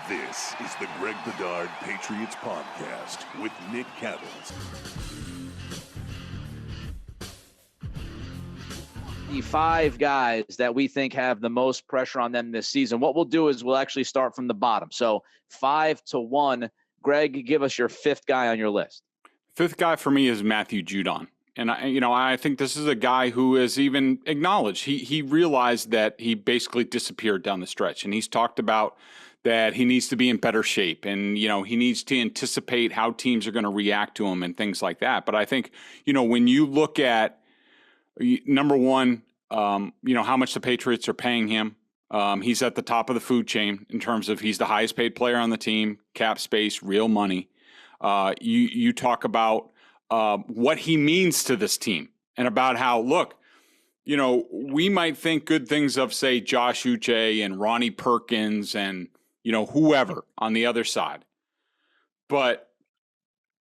This is the Greg Bedard Patriots Podcast with Nick Cattles. The five guys that we think have the most pressure on them this season. What we'll do is we'll actually start from the bottom. So 5 to 1. Greg, give us your fifth guy on your list. Fifth guy for me is Matthew Judon. And I think this is a guy who has even acknowledged he realized that he basically disappeared down the stretch. And he's talked about that he needs to be in better shape and, he needs to anticipate how teams are going to react to him and things like that. But I think, when you look at, number one, how much the Patriots are paying him, he's at the top of the food chain in terms of he's the highest paid player on the team, cap space, real money. You talk about what he means to this team and about how, look, we might think good things of, say, Josue and Ronnie Perkins and, whoever on the other side. But,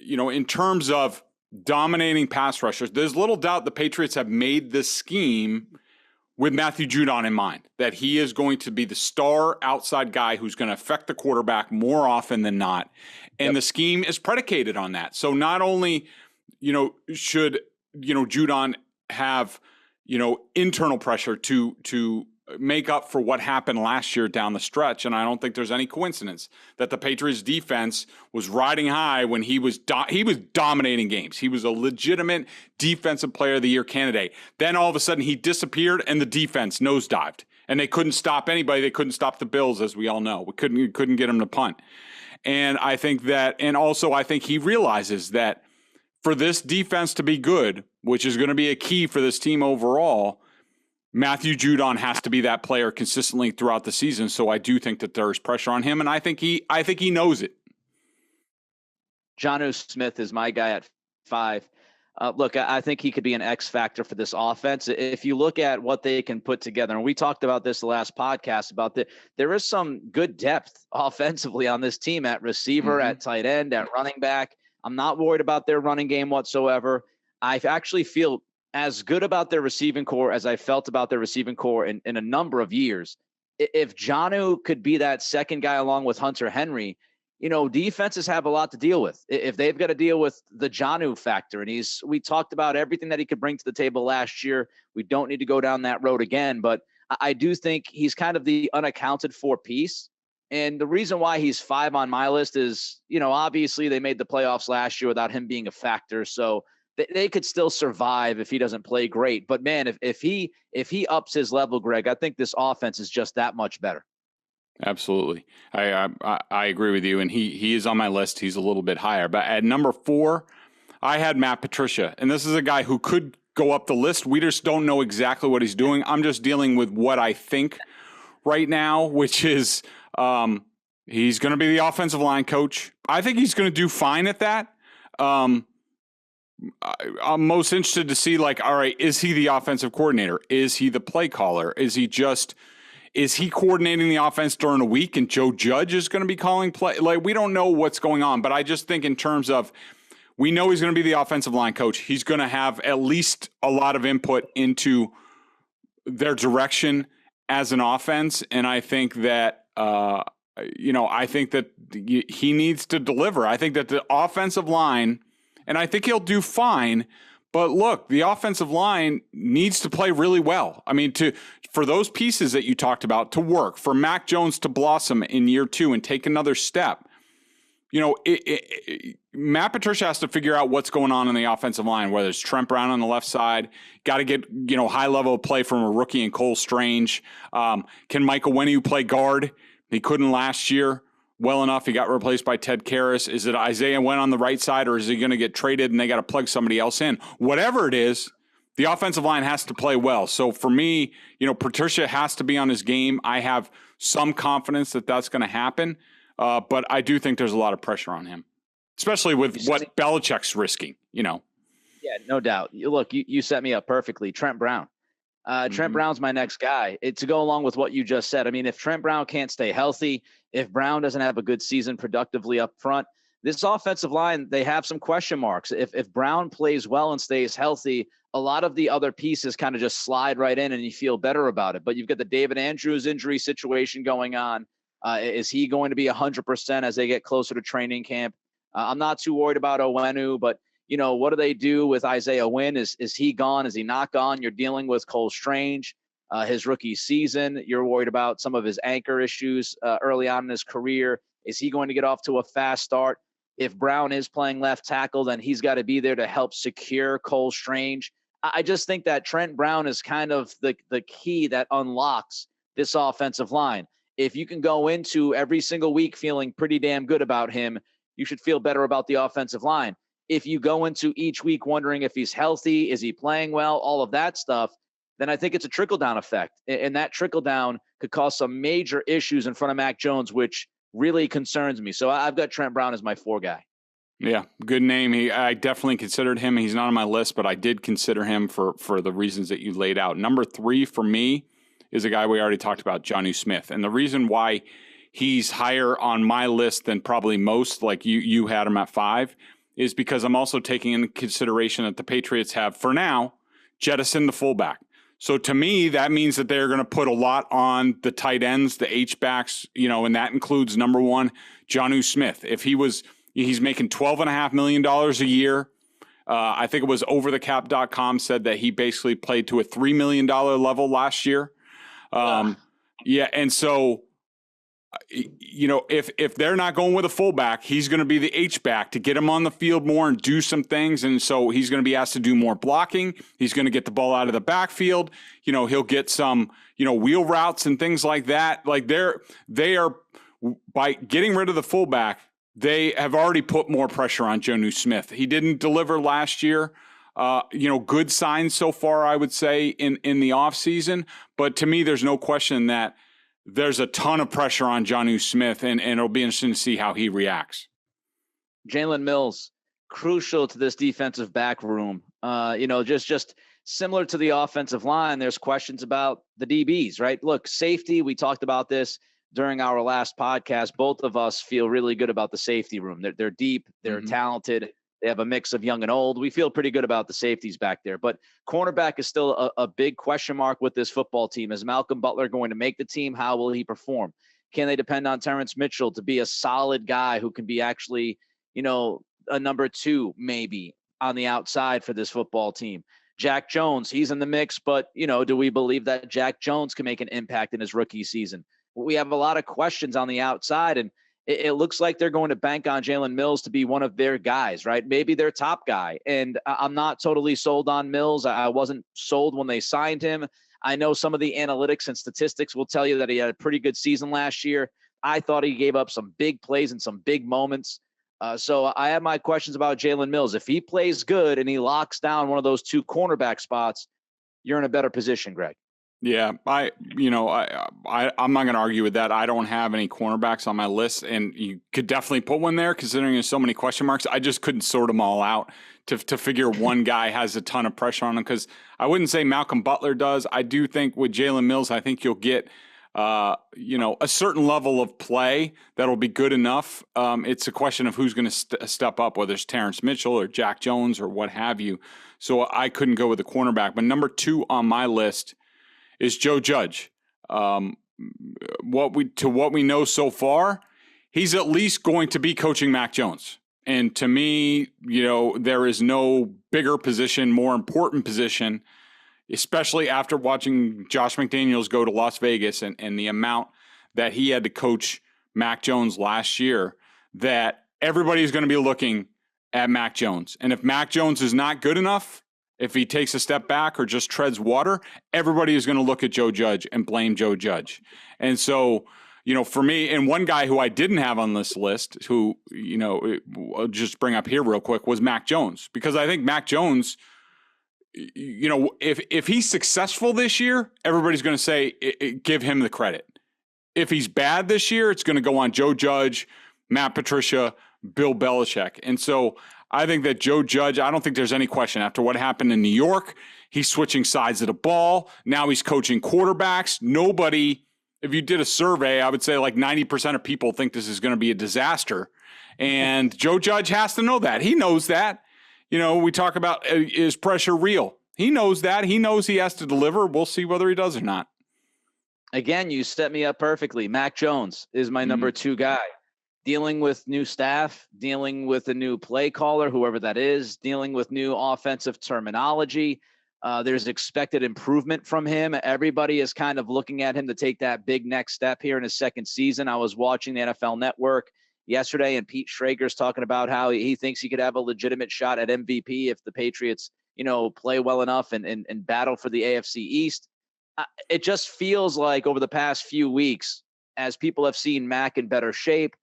in terms of dominating pass rushers, there's little doubt the Patriots have made this scheme with Matthew Judon in mind, that he is going to be the star outside guy who's going to affect the quarterback more often than not. And the scheme is predicated on that. So not only, should, Judon have, internal pressure to make up for what happened last year down the stretch. And I don't think there's any coincidence that the Patriots defense was riding high when he was dominating games. He was a legitimate defensive player of the year candidate. Then all of a sudden he disappeared and the defense nosedived and they couldn't stop anybody. They couldn't stop the Bills, as we all know. We couldn't get him to punt. And I think I think he realizes that for this defense to be good, which is going to be a key for this team overall, Matthew Judon has to be that player consistently throughout the season. So I do think that there's pressure on him, and I think he knows it. Jonnu Smith is my guy at 5. Look, I think he could be an X factor for this offense. If you look at what they can put together, and we talked about this the last podcast about there is some good depth offensively on this team at receiver, at tight end, at running back. I'm not worried about their running game whatsoever. I actually feel as good about their receiving core as I felt about their receiving core in a number of years. If Jonnu could be that second guy along with Hunter Henry, defenses have a lot to deal with. If they've got to deal with the Jonnu factor, and we talked about everything that he could bring to the table last year. We don't need to go down that road again, but I do think he's kind of the unaccounted for piece. And the reason why he's 5 on my list is, obviously they made the playoffs last year without him being a factor. So they could still survive if he doesn't play great. But man, if he ups his level, Greg, I think this offense is just that much better. Absolutely. I agree with you. And he is on my list. He's a little bit higher. But at number 4, I had Matt Patricia. And this is a guy who could go up the list. We just don't know exactly what he's doing. I'm just dealing with what I think right now, which is he's going to be the offensive line coach. I think he's going to do fine at that. I'm most interested to see, all right, is he the offensive coordinator? Is he the play caller? Is he coordinating the offense during a week and Joe Judge is going to be calling play? We don't know what's going on, but I just think in terms of, we know he's going to be the offensive line coach. He's going to have at least a lot of input into their direction as an offense. And I think that, he needs to deliver. I think that the offensive line, and I think he'll do fine. But look, the offensive line needs to play really well. I mean, for those pieces that you talked about to work, for Mac Jones to blossom in year 2 and take another step, Matt Patricia has to figure out what's going on in the offensive line, whether it's Trent Brown on the left side, got to get, high level of play from a rookie and Cole Strange. Can Michael Wenu play guard? He couldn't last year well enough. He got replaced by Ted Karras. Is it Isaiah Wynn on the right side, or is he going to get traded and they got to plug somebody else in? Whatever it is, the offensive line has to play well. So for me, Patricia has to be on his game. I have some confidence that that's going to happen, but I do think there's a lot of pressure on him, especially with what Belichick's risking, Yeah, no doubt. Look, you set me up perfectly. Trent Brown. Trent Brown's my next guy. To go along with what you just said, I mean, if Trent Brown can't stay healthy, if Brown doesn't have a good season productively up front, this offensive line, they have some question marks. If Brown plays well and stays healthy, a lot of the other pieces kind of just slide right in and you feel better about it. But you've got the David Andrews injury situation going on. Is he going to be 100% as they get closer to training camp? I'm not too worried about Owenu, but what do they do with Isaiah Wynn? Is he gone? Is he not gone? You're dealing with Cole Strange, his rookie season. You're worried about some of his anchor issues early on in his career. Is he going to get off to a fast start? If Brown is playing left tackle, then he's got to be there to help secure Cole Strange. I just think that Trent Brown is kind of the key that unlocks this offensive line. If you can go into every single week feeling pretty damn good about him, you should feel better about the offensive line. If you go into each week wondering if he's healthy, is he playing well, all of that stuff, then I think it's a trickle-down effect. And that trickle-down could cause some major issues in front of Mac Jones, which really concerns me. So I've got Trent Brown as my 4 guy. Yeah, good name. I definitely considered him. He's not on my list, but I did consider him for the reasons that you laid out. Number 3 for me is a guy we already talked about, Jonnu Smith. And the reason why he's higher on my list than probably most, like you had him at 5, is because I'm also taking into consideration that the Patriots have, for now, jettisoned the fullback. So to me, that means that they're going to put a lot on the tight ends, the H-backs, and that includes, number 1, Jonnu Smith. If he's making $12.5 million a year. I think it was overthecap.com said that he basically played to a $3 million level last year. Yeah, and so if they're not going with a fullback, he's going to be the H-back to get him on the field more and do some things. And so he's going to be asked to do more blocking. He's going to get the ball out of the backfield. He'll get some, wheel routes and things like that. Like they are, by getting rid of the fullback, they have already put more pressure on Jonnu Smith. He didn't deliver last year. Good signs so far, I would say, in the offseason. But to me, there's no question that there's a ton of pressure on Jonnu Smith, and it'll be interesting to see how he reacts. Jalen Mills, crucial to this defensive back room. Just similar to the offensive line, there's questions about the DBs, right? Look, safety, we talked about this during our last podcast. Both of us feel really good about the safety room. They're deep, they're talented. They have a mix of young and old. We feel pretty good about the safeties back there. But cornerback is still a big question mark with this football team. Is Malcolm Butler going to make the team? How will he perform? Can they depend on Terrence Mitchell to be a solid guy who can be actually, a number 2 maybe on the outside for this football team? Jack Jones, he's in the mix, but, do we believe that Jack Jones can make an impact in his rookie season? We have a lot of questions on the outside, and it looks like they're going to bank on Jalen Mills to be one of their guys, right? Maybe their top guy. And I'm not totally sold on Mills. I wasn't sold when they signed him. I know some of the analytics and statistics will tell you that he had a pretty good season last year. I thought he gave up some big plays and some big moments. So I have my questions about Jalen Mills. If he plays good and he locks down one of those 2 cornerback spots, you're in a better position, Greg. Yeah, I'm not going to argue with that. I don't have any cornerbacks on my list, and you could definitely put one there considering there's so many question marks. I just couldn't sort them all out to figure one guy has a ton of pressure on him, because I wouldn't say Malcolm Butler does. I do think with Jalen Mills, I think you'll get a certain level of play that'll be good enough. It's a question of who's going to step up, whether it's Terrence Mitchell or Jack Jones or what have you. So I couldn't go with the cornerback. But number 2 on my list is Joe Judge. What we know so far, he's at least going to be coaching Mac Jones. And to me, there is no bigger position, more important position, especially after watching Josh McDaniels go to Las Vegas and the amount that he had to coach Mac Jones last year, that everybody's going to be looking at Mac Jones. And if Mac Jones is not good enough, if he takes a step back or just treads water, everybody is going to look at Joe Judge and blame Joe Judge. And so, for me, and one guy who I didn't have on this list, who, I'll just bring up here real quick, was Mac Jones. Because I think Mac Jones, if he's successful this year, everybody's going to say, give him the credit. If he's bad this year, it's going to go on Joe Judge, Matt Patricia, Bill Belichick. And so I think that Joe Judge, I don't think there's any question. After what happened in New York, he's switching sides of the ball. Now he's coaching quarterbacks. Nobody, if you did a survey, I would say like 90% of people think this is going to be a disaster. And Joe Judge has to know that. He knows that. We talk about, is pressure real? He knows that. He knows he has to deliver. We'll see whether he does or not. Again, you set me up perfectly. Mac Jones is my number 2 guy. Dealing with new staff, dealing with a new play caller, whoever that is, dealing with new offensive terminology. There's expected improvement from him. Everybody is kind of looking at him to take that big next step here in his second season. I was watching the NFL Network yesterday, and Pete Schrager's talking about how he thinks he could have a legitimate shot at MVP if the Patriots, play well enough and battle for the AFC East. It just feels like over the past few weeks, as people have seen Mac in better shape,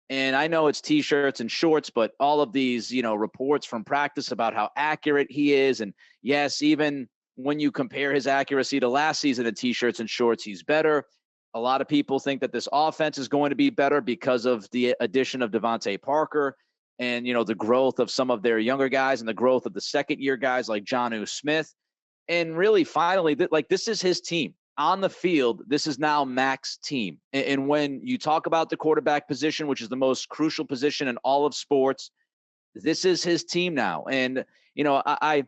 and I know it's T-shirts and shorts, but all of these, reports from practice about how accurate he is. And yes, even when you compare his accuracy to last season in T-shirts and shorts, he's better. A lot of people think that this offense is going to be better because of the addition of Devontae Parker and, the growth of some of their younger guys and the growth of the second-year guys like Jonu Smith. And really, finally, this is his team. On the field, this is now Mac's team. And when you talk about the quarterback position, which is the most crucial position in all of sports, this is his team now. And, I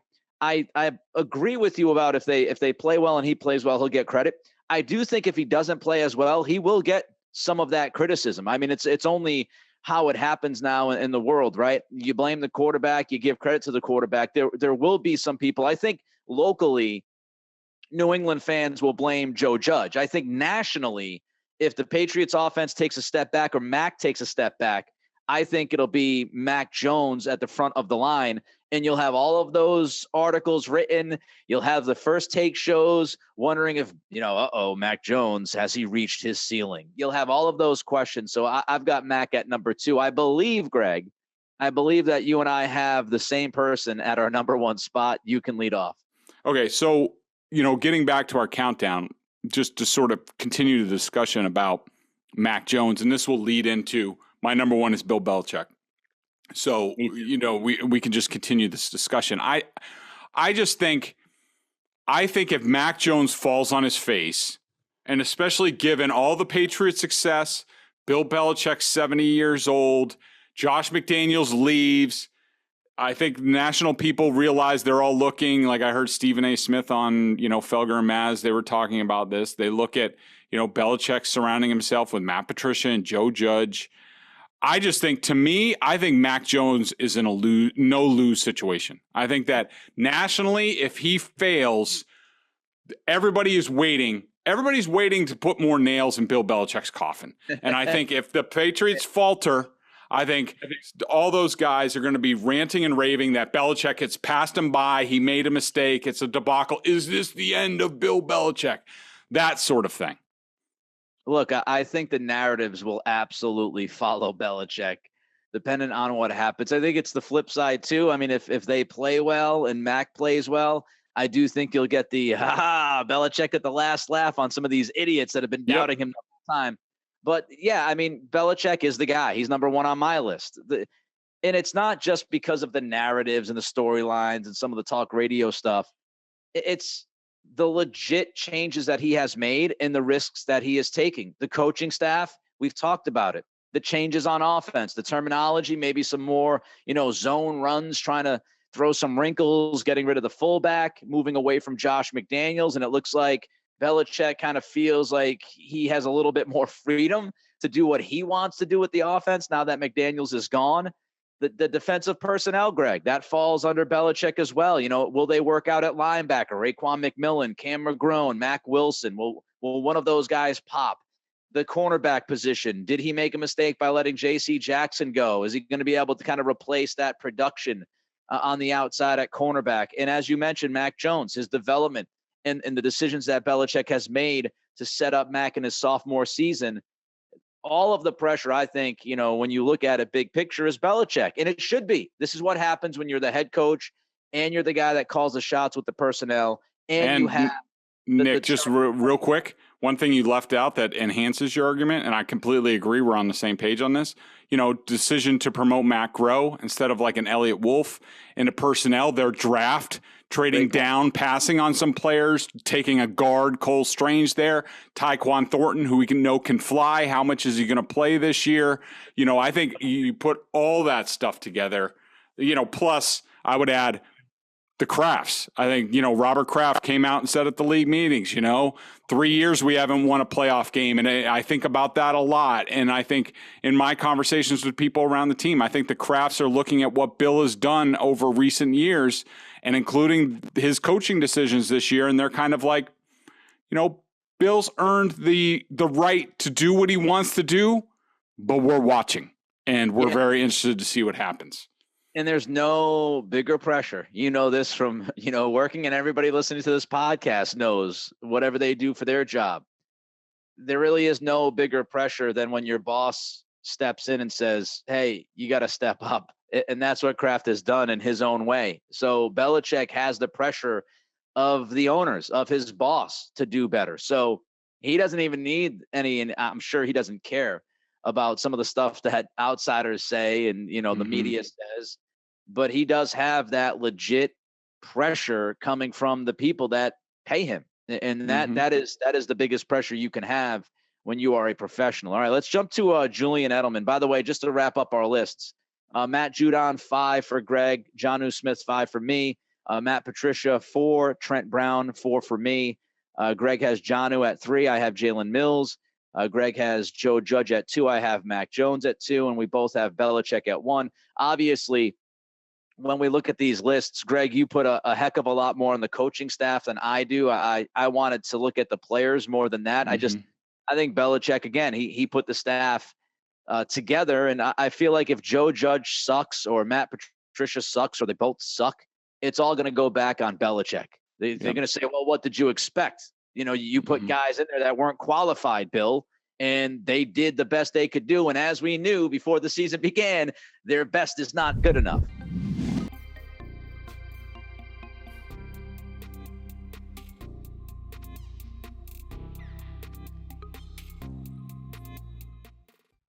agree with you about if they play well and he plays well, he'll get credit. I do think if he doesn't play as well, he will get some of that criticism. I mean, it's only how it happens now in the world, right? You blame the quarterback, you give credit to the quarterback. There will be some people, I think locally, New England fans will blame Joe Judge. I think nationally, if the Patriots offense takes a step back or Mac takes a step back, I think it'll be Mac Jones at the front of the line. And you'll have all of those articles written. You'll have the first take shows wondering if, Mac Jones, has he reached his ceiling? You'll have all of those questions. So I've got Mac at number 2. I believe, Greg, that you and I have the same person at our number 1 spot. You can lead off. Okay, so getting back to our countdown, just to sort of continue the discussion about Mac Jones, and this will lead into my number 1 is Bill Belichick. So, we can just continue this discussion. I just think if Mac Jones falls on his face, and especially given all the Patriots' success, Bill Belichick's 70 years old, Josh McDaniels leaves, I think national people realize they're all looking, like I heard Stephen A. Smith on, Felger and Maz, they were talking about this. They look at, Belichick surrounding himself with Matt Patricia and Joe Judge. I just think, I think Mac Jones is in a no-lose situation. I think that nationally, if he fails, everybody's waiting to put more nails in Bill Belichick's coffin. And I think if the Patriots falter, I think all those guys are going to be ranting and raving that Belichick has passed him by. He made a mistake. It's a debacle. Is this the end of Bill Belichick? That sort of thing. Look, I think the narratives will absolutely follow Belichick, depending on what happens. I think it's the flip side, too. I mean, if they play well and Mac plays well, I do think you'll get the, Belichick at the last laugh on some of these idiots that have been doubting him the whole time. But, yeah, I mean, Belichick is the guy. He's number 1 on my list. And it's not just because of the narratives and the storylines and some of the talk radio stuff. It's the legit changes that he has made and the risks that he is taking. The coaching staff, we've talked about it. The changes on offense, the terminology, maybe some more, zone runs, trying to throw some wrinkles, getting rid of the fullback, moving away from Josh McDaniels. And it looks like Belichick kind of feels like he has a little bit more freedom to do what he wants to do with the offense now that McDaniels is gone. The defensive personnel, Greg, that falls under Belichick as well. Will they work out at linebacker? Raekwon McMillan, Cam McGrone, Mac Wilson. Will one of those guys pop? The cornerback position, did he make a mistake by letting J.C. Jackson go? Is he going to be able to kind of replace that production on the outside at cornerback? And as you mentioned, Mac Jones, his development and the decisions that Belichick has made to set up Mac in his sophomore season. All of the pressure, I think, when you look at it big picture, is Belichick. And it should be. This is what happens when you're the head coach and you're the guy that calls the shots with the personnel. And you have Nick, just real quick, one thing you left out that enhances your argument, and I completely agree, we're on the same page on this, decision to promote Matt Groh instead of like an Elliott Wolf into personnel, their draft, trading down, passing on some players, taking a guard, Cole Strange there, Tyquan Thornton, who we can fly. How much is he going to play this year? I think you put all that stuff together, plus I would add the Crafts. I think, Robert Kraft came out and said at the league meetings, 3 years we haven't won a playoff game. And I think about that a lot. And I think in my conversations with people around the team, I think the Crafts are looking at what Bill has done over recent years and including his coaching decisions this year. And they're kind of like, Bill's earned the right to do what he wants to do, but we're watching and we're very interested to see what happens. And there's no bigger pressure. You know this from, working, and everybody listening to this podcast knows whatever they do for their job. There really is no bigger pressure than when your boss steps in and says, hey, you got to step up. And that's what Kraft has done in his own way. So Belichick has the pressure of the owners, of his boss, to do better. So he doesn't even need any, and I'm sure he doesn't care about some of the stuff that outsiders say and, the media says, but he does have that legit pressure coming from the people that pay him. And that is the biggest pressure you can have when you are a professional. All right, let's jump to Julian Edelman. By the way, just to wrap up our lists, Matt Judon, 5 for Greg, Jonnu Smith, 5 for me, Matt Patricia, 4, Trent Brown, 4 for me. Greg has Jonnu at 3. I have Jalen Mills. Greg has Joe Judge at 2. I have Mac Jones at 2, and we both have Belichick at 1. Obviously, when we look at these lists, Greg, you put a heck of a lot more on the coaching staff than I do. I wanted to look at the players more than that. I think Belichick, again, he put the staff together, and I feel like if Joe Judge sucks or Matt Patricia sucks or they both suck, it's all going to go back on Belichick. They're going to say, well, what did you expect? You put guys in there that weren't qualified, Bill, and they did the best they could do. And as we knew before the season began, their best is not good enough.